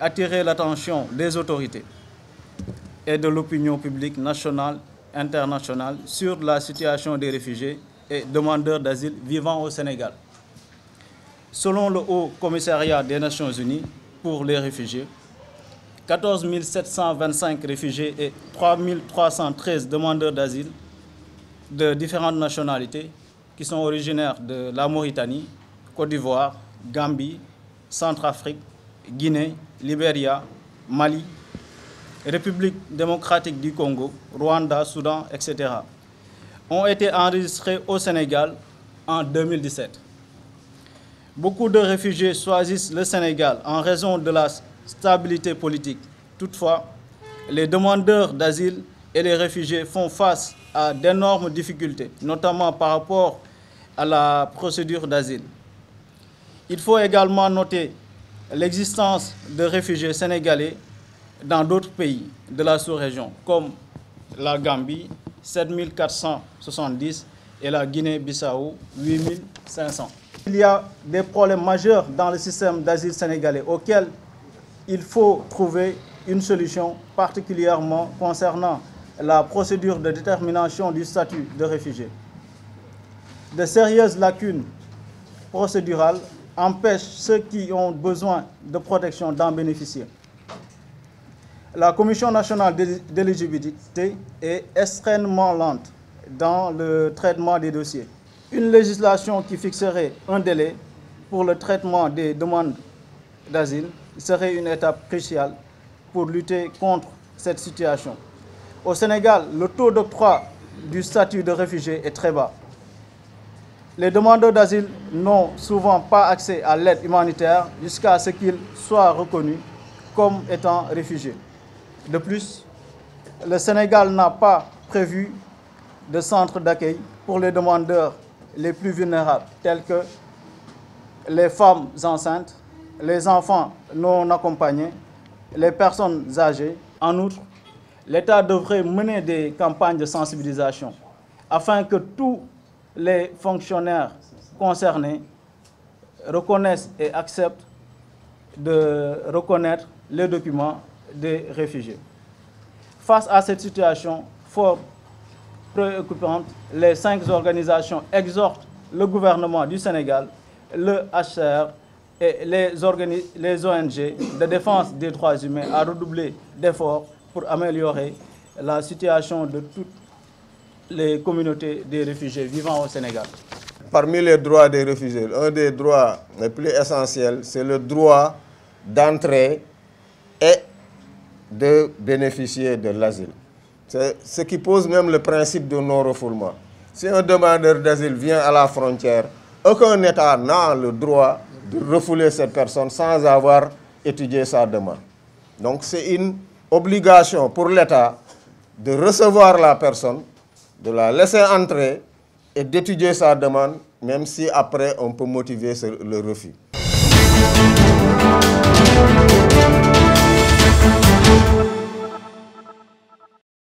attirer l'attention des autorités et de l'opinion publique nationale et internationale sur la situation des réfugiés et demandeurs d'asile vivant au Sénégal. Selon le Haut Commissariat des Nations Unies pour les réfugiés, 14 725 réfugiés et 3 313 demandeurs d'asile de différentes nationalités qui sont originaires de la Mauritanie, Côte d'Ivoire, Gambie, Centrafrique, Guinée, Libéria, Mali, République démocratique du Congo, Rwanda, Soudan, etc. ont été enregistrés au Sénégal en 2017. Beaucoup de réfugiés choisissent le Sénégal en raison de la stabilité politique. Toutefois, les demandeurs d'asile et les réfugiés font face à d'énormes difficultés, notamment par rapport à la procédure d'asile. Il faut également noter l'existence de réfugiés sénégalais dans d'autres pays de la sous-région, comme la Gambie, 7470, et la Guinée-Bissau, 8500. Il y a des problèmes majeurs dans le système d'asile sénégalais auxquels il faut trouver une solution, particulièrement concernant la procédure de détermination du statut de réfugié. De sérieuses lacunes procédurales empêchent ceux qui ont besoin de protection d'en bénéficier. La Commission nationale d'éligibilité est extrêmement lente dans le traitement des dossiers. Une législation qui fixerait un délai pour le traitement des demandes d'asile serait une étape cruciale pour lutter contre cette situation. Au Sénégal, le taux d'octroi du statut de réfugié est très bas. Les demandeurs d'asile n'ont souvent pas accès à l'aide humanitaire jusqu'à ce qu'ils soient reconnus comme étant réfugiés. De plus, le Sénégal n'a pas prévu de centre d'accueil pour les demandeurs les plus vulnérables, tels que les femmes enceintes, les enfants non accompagnés, les personnes âgées. En outre, l'État devrait mener des campagnes de sensibilisation afin que tous les fonctionnaires concernés reconnaissent et acceptent de reconnaître les documents des réfugiés. Face à cette situation fort préoccupante, les 5 organisations exhortent le gouvernement du Sénégal, le HCR et les ONG de défense des droits humains à redoubler d'efforts pour améliorer la situation de toutes les communautés des réfugiés vivant au Sénégal. Parmi les droits des réfugiés, un des droits les plus essentiels, c'est le droit d'entrer et de bénéficier de l'asile. C'est ce qui pose même le principe de non-refoulement. Si un demandeur d'asile vient à la frontière, aucun État n'a le droit de refouler cette personne sans avoir étudié sa demande. Donc c'est une obligation pour l'État de recevoir la personne, de la laisser entrer et d'étudier sa demande, même si après on peut motiver le refus.